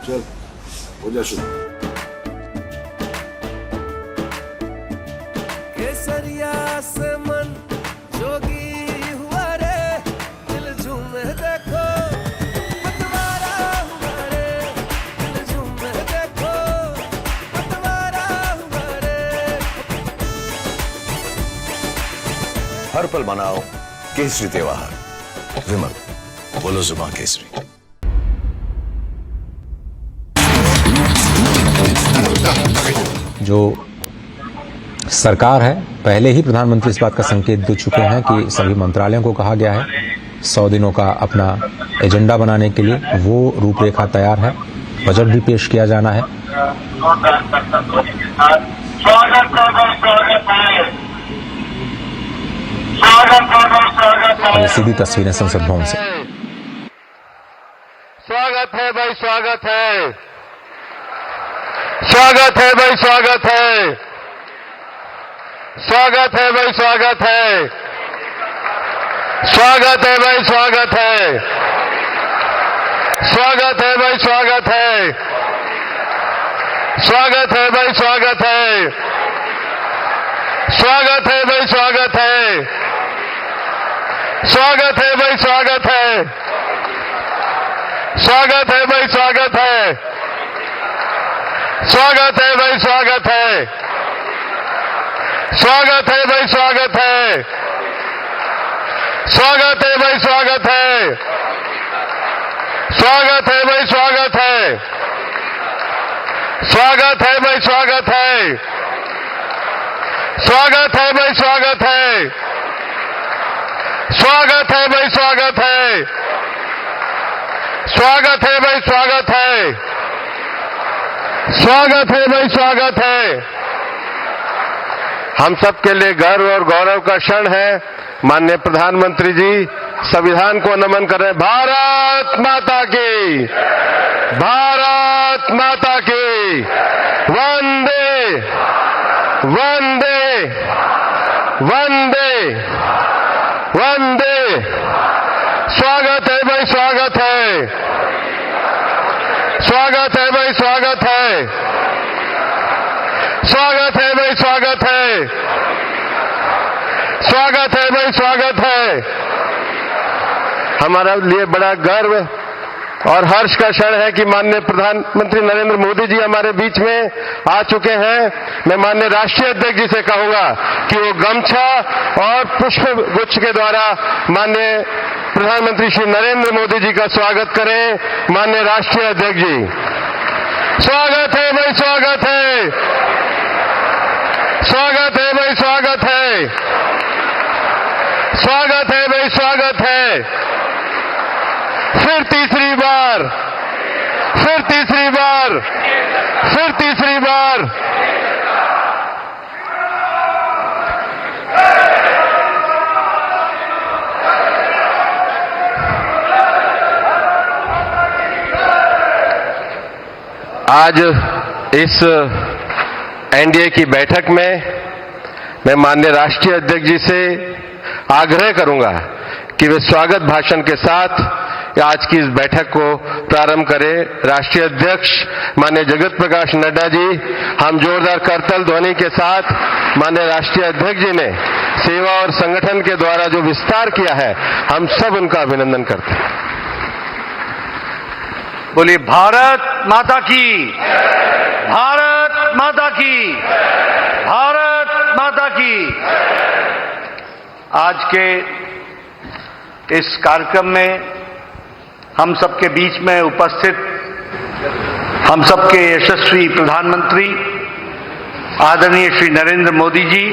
चल हो जा शुरू। केसरिया से मन जोगी हुआ रे, दिल झूमे देखो पतवारा हुआ रे, दिल झूमे देखो पतवारा हुआ रे। हर पल मनाओ केसरी त्योहार। विमल, बोलो जुबान केसरी। जो सरकार है, पहले ही प्रधानमंत्री इस बात का संकेत दे चुके हैं कि सभी मंत्रालयों को कहा गया है 100 दिनों का अपना एजेंडा बनाने के लिए। वो रूपरेखा तैयार है, बजट भी पेश किया जाना है। और ये सीधी तस्वीरें संसद भवन से। स्वागत है भाई, स्वागत है, स्वागत है भाई, स्वागत है, स्वागत है भाई, स्वागत है, स्वागत है भाई, स्वागत है, स्वागत है भाई, स्वागत है, स्वागत है भाई, स्वागत है, स्वागत है भाई, स्वागत है, स्वागत है भाई, स्वागत है, स्वागत है भाई, स्वागत है, स्वागत है भाई, स्वागत है, स्वागत है भाई, स्वागत है, स्वागत है भाई, स्वागत है, स्वागत है भाई, स्वागत है, स्वागत है भाई, स्वागत है, स्वागत है भाई, स्वागत है, स्वागत है भाई, स्वागत है, स्वागत है भाई, स्वागत है, स्वागत है भाई, स्वागत है। हम सबके लिए गर्व और गौरव का क्षण है। माननीय प्रधानमंत्री जी संविधान को नमन कर रहे हैं। भारत माता की, भारत माता की, वंदे वंदे वंदे वंदे। स्वागत है भाई, स्वागत है, स्वागत है भाई, स्वागत है, स्वागत है भाई, स्वागत है, स्वागत है भाई, स्वागत है। हमारा लिए बड़ा गर्व और हर्ष का क्षण है कि माननीय प्रधानमंत्री नरेंद्र मोदी जी हमारे बीच में आ चुके हैं। मैं माननीय राष्ट्रीय अध्यक्ष जी से कहूंगा कि वो गमछा और पुष्प गुच्छ के द्वारा माननीय प्रधानमंत्री श्री नरेंद्र मोदी जी का स्वागत करें। माननीय राष्ट्रीय अध्यक्ष जी, स्वागत है भाई, स्वागत है, स्वागत है भाई, स्वागत है, स्वागत है भाई, स्वागत है। फिर तीसरी बार, फिर तीसरी बार, फिर तीसरी बार। आज इस एनडीए की बैठक में मैं माननीय राष्ट्रीय अध्यक्ष जी से आग्रह करूंगा कि वे स्वागत भाषण के साथ आज की इस बैठक को प्रारंभ करें। राष्ट्रीय अध्यक्ष माननीय जगत प्रकाश नड्डा जी, हम जोरदार करतल ध्वनि के साथ माननीय राष्ट्रीय अध्यक्ष जी ने सेवा और संगठन के द्वारा जो विस्तार किया है, हम सब उनका अभिनंदन करते हैं। बोलिए भारत माता की, भारत माता की, भारत माता की। आज के इस कार्यक्रम में हम सबके बीच में उपस्थित हम सबके यशस्वी प्रधानमंत्री आदरणीय श्री नरेंद्र मोदी जी,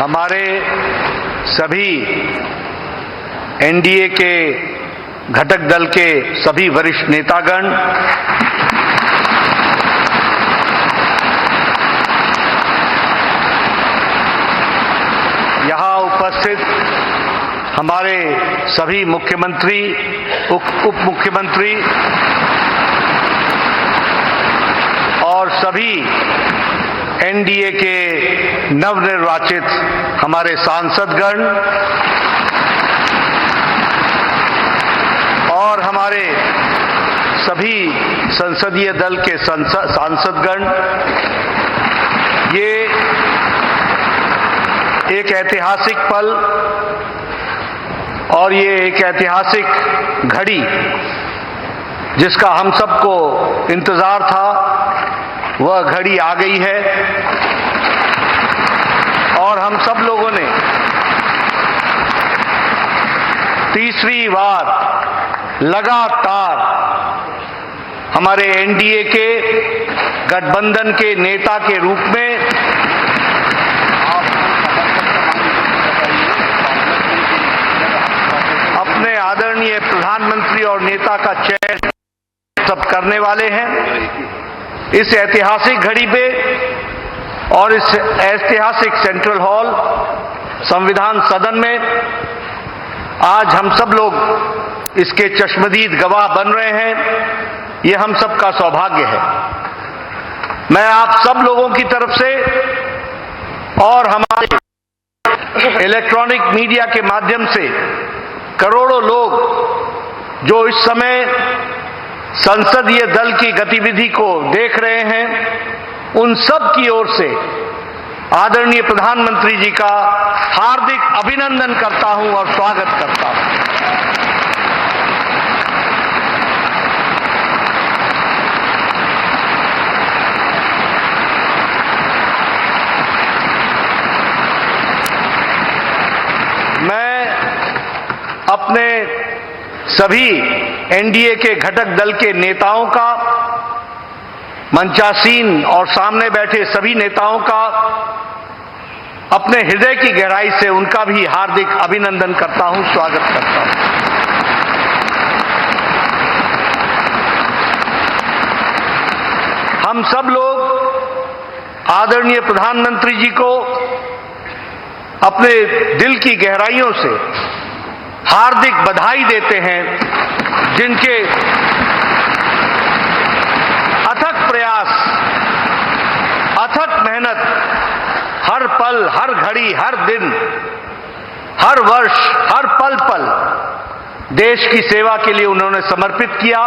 हमारे सभी एनडीए के घटक दल के सभी वरिष्ठ नेतागण, यहाँ उपस्थित हमारे सभी मुख्यमंत्री, उप मुख्यमंत्री और सभी एनडीए के नवनिर्वाचित हमारे सांसदगण और हमारे सभी संसदीय दल के सांसदगण, ये एक ऐतिहासिक पल और ये एक ऐतिहासिक घड़ी जिसका हम सबको इंतजार था, वह घड़ी आ गई है और हम सब लोगों ने तीसरी बार लगातार हमारे एनडीए के गठबंधन के नेता के रूप में अपने आदरणीय प्रधानमंत्री और नेता का चयन सब करने वाले हैं। इस ऐतिहासिक घड़ी पे और इस ऐतिहासिक सेंट्रल हॉल संविधान सदन में आज हम सब लोग इसके चश्मदीद गवाह बन रहे हैं। ये हम सबका सौभाग्य है। मैं आप सब लोगों की तरफ से और हमारे इलेक्ट्रॉनिक मीडिया के माध्यम से करोड़ों लोग जो इस समय संसदीय दल की गतिविधि को देख रहे हैं, उन सब की ओर से आदरणीय प्रधानमंत्री जी का हार्दिक अभिनंदन करता हूं और स्वागत करता हूं। मैं अपने सभी एनडीए के घटक दल के नेताओं का, मंचासीन और सामने बैठे सभी नेताओं का अपने हृदय की गहराई से उनका भी हार्दिक अभिनंदन करता हूं, स्वागत करता हूं। हम सब लोग आदरणीय प्रधानमंत्री जी को अपने दिल की गहराइयों से हार्दिक बधाई देते हैं, जिनके अथक प्रयास, अथक मेहनत हर पल, हर घड़ी, हर दिन, हर वर्ष, हर पल पल देश की सेवा के लिए उन्होंने समर्पित किया।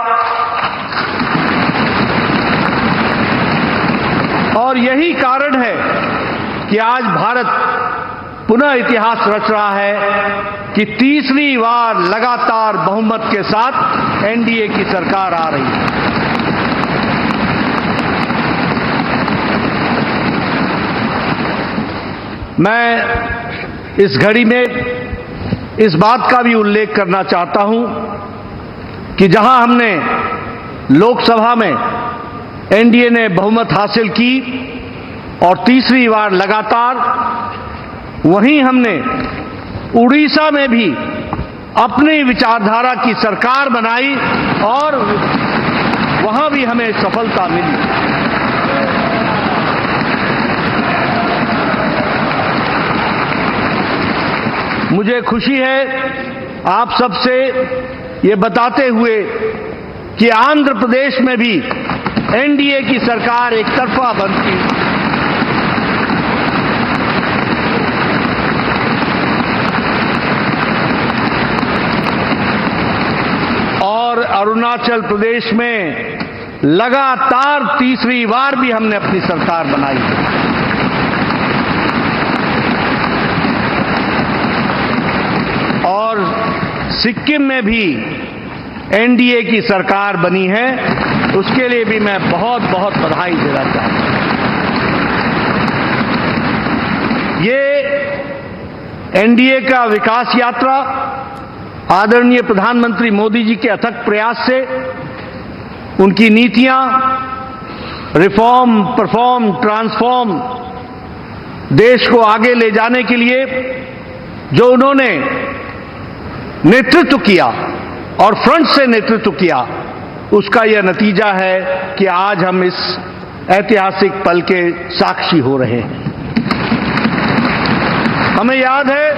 और यही कारण है कि आज भारत पुनः इतिहास रच रहा है कि तीसरी बार लगातार बहुमत के साथ एनडीए की सरकार आ रही है। मैं इस घड़ी में इस बात का भी उल्लेख करना चाहता हूं कि जहां हमने लोकसभा में एनडीए ने बहुमत हासिल की और तीसरी बार लगातार, वहीं हमने उड़ीसा में भी अपनी विचारधारा की सरकार बनाई और वहां भी हमें सफलता मिली। मुझे खुशी है आप सबसे ये बताते हुए कि आंध्र प्रदेश में भी एनडीए की सरकार एक तरफा बनती और अरुणाचल प्रदेश में लगातार तीसरी बार भी हमने अपनी सरकार बनाई। और सिक्किम में भी एनडीए की सरकार बनी है, उसके लिए भी मैं बहुत बहुत बधाई देना चाहता हूं। ये एनडीए का विकास यात्रा आदरणीय प्रधानमंत्री मोदी जी के अथक प्रयास से, उनकी नीतियां रिफॉर्म, परफॉर्म, ट्रांसफॉर्म देश को आगे ले जाने के लिए जो उन्होंने नेतृत्व किया और फ्रंट से नेतृत्व किया, उसका यह नतीजा है कि आज हम इस ऐतिहासिक पल के साक्षी हो रहे हैं। हमें याद है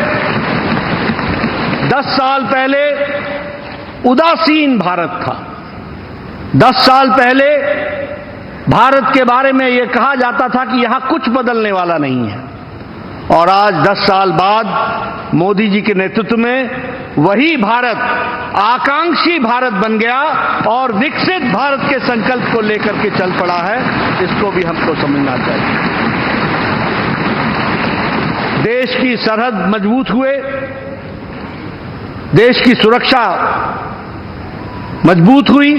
10 साल पहले उदासीन भारत था। 10 साल पहले भारत के बारे में यह कहा जाता था कि यहां कुछ बदलने वाला नहीं है, और आज 10 साल बाद मोदी जी के नेतृत्व में वही भारत आकांक्षी भारत बन गया और विकसित भारत के संकल्प को लेकर के चल पड़ा है। इसको भी हमको समझना चाहिए। देश की सरहद मजबूत हुए, देश की सुरक्षा मजबूत हुई,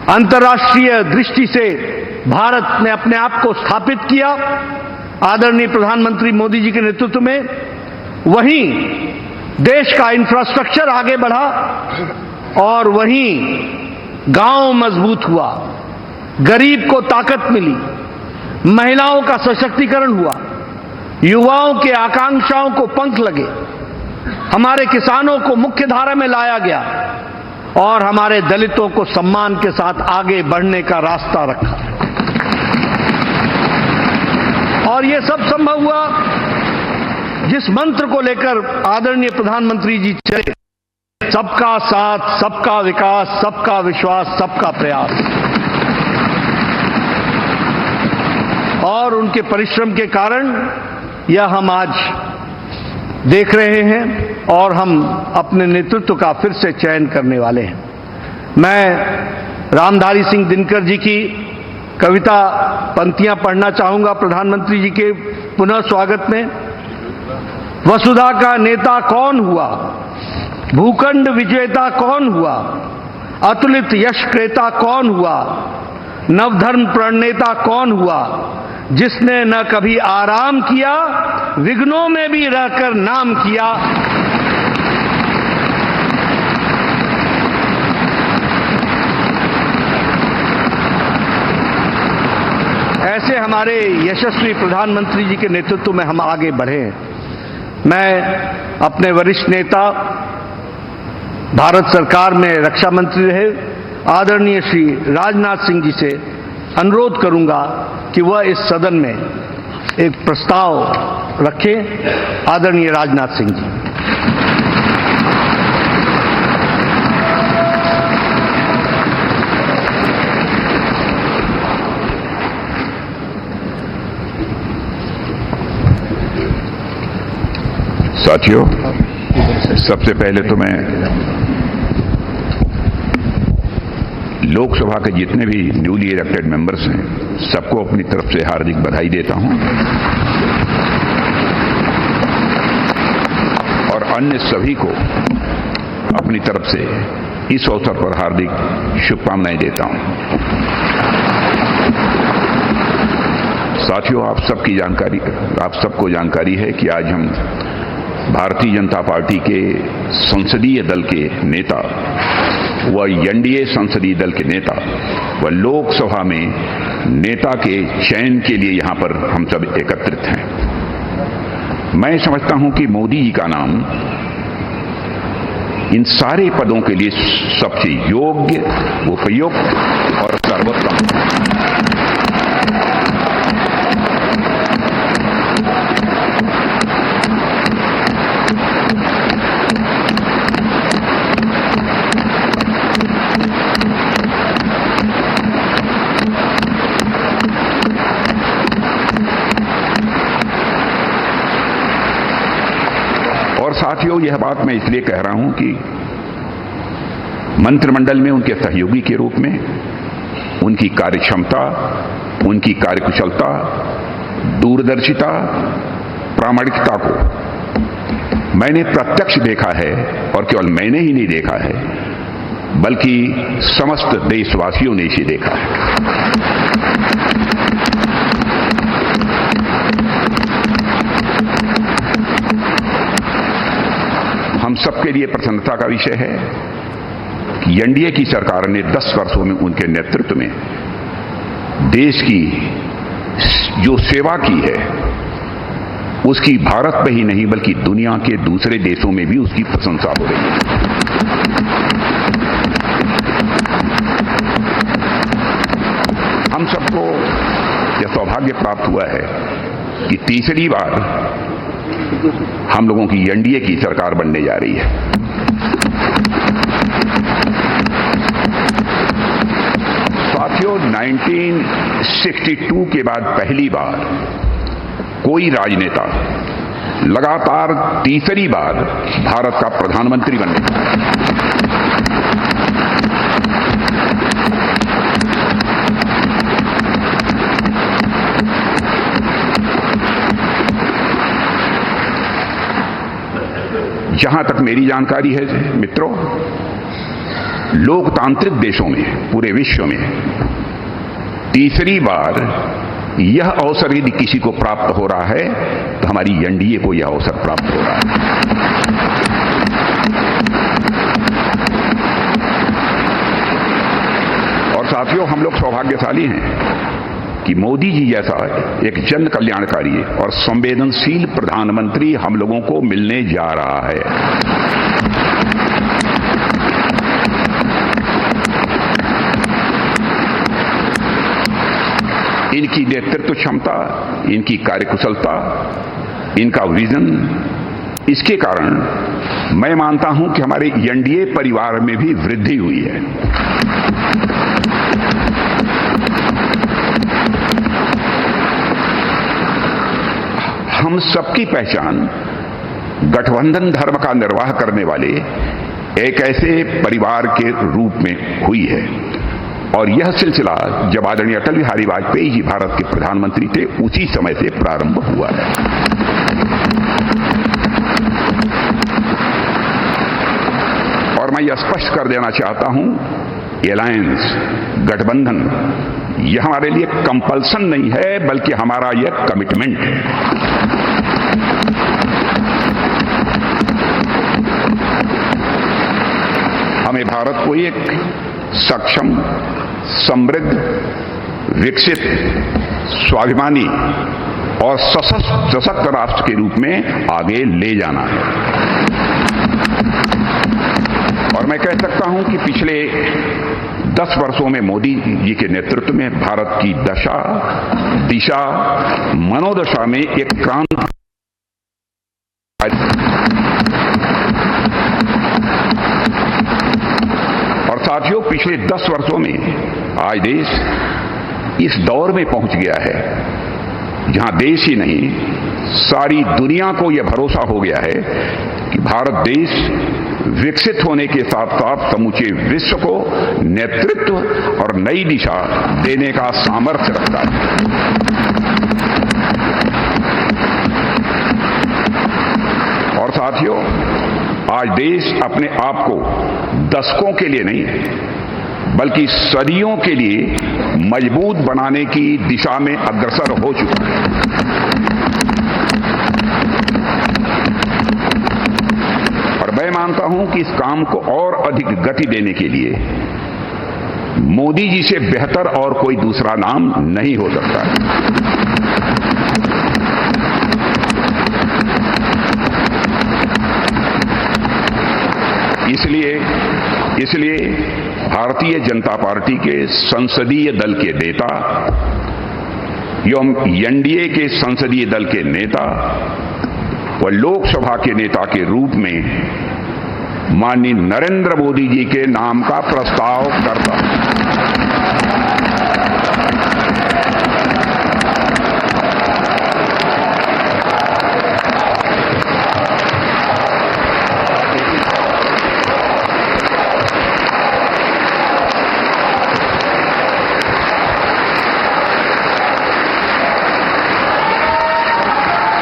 अंतर्राष्ट्रीय दृष्टि से भारत ने अपने आप को स्थापित किया आदरणीय प्रधानमंत्री मोदी जी के नेतृत्व में। वहीं देश का इंफ्रास्ट्रक्चर आगे बढ़ा और वहीं गांव मजबूत हुआ, गरीब को ताकत मिली, महिलाओं का सशक्तिकरण हुआ, युवाओं के आकांक्षाओं को पंख लगे, हमारे किसानों को मुख्य धारा में लाया गया और हमारे दलितों को सम्मान के साथ आगे बढ़ने का रास्ता रखा। और यह सब संभव हुआ जिस मंत्र को लेकर आदरणीय प्रधानमंत्री जी चले, सबका साथ, सबका विकास, सबका विश्वास, सबका प्रयास। और उनके परिश्रम के कारण यह हम आज देख रहे हैं और हम अपने नेतृत्व का फिर से चयन करने वाले हैं। मैं रामधारी सिंह दिनकर जी की कविता पंक्तियां पढ़ना चाहूंगा प्रधानमंत्री जी के पुनः स्वागत में। वसुधा का नेता कौन हुआ, भूखंड विजेता कौन हुआ, अतुलित यश क्रेता कौन हुआ, नवधर्म प्रणेता कौन हुआ, जिसने न कभी आराम किया, विघ्नों में भी रहकर नाम किया। ऐसे हमारे यशस्वी प्रधानमंत्री जी के नेतृत्व में हम आगे बढ़े। मैं अपने वरिष्ठ नेता, भारत सरकार में रक्षा मंत्री रहे आदरणीय श्री राजनाथ सिंह जी से अनुरोध करूंगा कि वह इस सदन में एक प्रस्ताव रखें। आदरणीय राजनाथ सिंह जी। साथियों, सबसे पहले तो मैं लोकसभा के जितने भी न्यूली इलेक्टेड मेंबर्स हैं, सबको अपनी तरफ से हार्दिक बधाई देता हूं और अन्य सभी को अपनी तरफ से इस अवसर पर हार्दिक शुभकामनाएं देता हूं। साथियों, आप सबको जानकारी है कि आज हम भारतीय जनता पार्टी के संसदीय दल के नेता व एनडीए संसदीय दल के नेता व लोकसभा में नेता के चयन के लिए यहां पर हम सब एकत्रित हैं। मैं समझता हूं कि मोदी जी का नाम इन सारे पदों के लिए सबसे योग्य, उपयुक्त और सर्वोत्तम। साथियों, यह बात मैं इसलिए कह रहा हूं कि मंत्रिमंडल में उनके सहयोगी के रूप में उनकी कार्यक्षमता, उनकी कार्यकुशलता, दूरदर्शिता, प्रामाणिकता को मैंने प्रत्यक्ष देखा है और केवल मैंने ही नहीं देखा है बल्कि समस्त देशवासियों ने इसे देखा है। हम सबके लिए प्रसन्नता का विषय है कि एनडीए की सरकार ने 10 वर्षों में उनके नेतृत्व में देश की जो सेवा की है उसकी भारत में ही नहीं बल्कि दुनिया के दूसरे देशों में भी उसकी प्रशंसा हो रही है। हम सबको यह सौभाग्य प्राप्त हुआ है कि तीसरी बार हम लोगों की एनडीए की सरकार बनने जा रही है। साथियों, 1962 के बाद पहली बार कोई राजनेता लगातार तीसरी बार भारत का प्रधानमंत्री बनने जा रहा है। जहां तक मेरी जानकारी है मित्रों, लोकतांत्रिक देशों में पूरे विश्व में तीसरी बार यह अवसर यदि किसी को प्राप्त हो रहा है तो हमारी एनडीए को यह अवसर प्राप्त हो रहा है। और साथियों, हम लोग सौभाग्यशाली हैं कि मोदी जी जैसा एक जन कल्याणकारी और संवेदनशील प्रधानमंत्री हम लोगों को मिलने जा रहा है। इनकी नेतृत्व क्षमता, इनकी कार्यकुशलता, इनका विजन, इसके कारण मैं मानता हूं कि हमारे एनडीए परिवार में भी वृद्धि हुई है। हम सबकी पहचान गठबंधन धर्म का निर्वाह करने वाले एक ऐसे परिवार के रूप में हुई है। और यह सिलसिला जब आदरणीय अटल बिहारी वाजपेयी जी भारत के प्रधानमंत्री थे उसी समय से प्रारंभ हुआ है। और मैं यह स्पष्ट कर देना चाहता हूं, एलायंस, गठबंधन, यह हमारे लिए कंपल्सन नहीं है बल्कि हमारा यह कमिटमेंट है। हमें भारत को एक सक्षम, समृद्ध, विकसित, स्वाभिमानी और सशक्त राष्ट्र के रूप में आगे ले जाना है। और मैं कह सकता हूं कि पिछले 10 वर्षों में मोदी जी के नेतृत्व में भारत की दशा, दिशा, मनोदशा में एक क्रांति। और साथियों, पिछले 10 वर्षों में आज देश इस दौर में पहुंच गया है जहां देश ही नहीं सारी दुनिया को यह भरोसा हो गया है कि भारत देश विकसित होने के साथ साथ समूचे विश्व को नेतृत्व और नई दिशा देने का सामर्थ्य रखता है। और साथियों, आज देश अपने आप को दशकों के लिए नहीं बल्कि सदियों के लिए मजबूत बनाने की दिशा में अग्रसर हो चुका है। और मैं मानता हूं कि इस काम को और अधिक गति देने के लिए मोदी जी से बेहतर और कोई दूसरा नाम नहीं हो सकता है। इसलिए भारतीय जनता पार्टी के संसदीय दल के नेता एवं एनडीए के संसदीय दल के नेता व लोकसभा के नेता के रूप में माननीय नरेंद्र मोदी जी के नाम का प्रस्ताव करता हूं।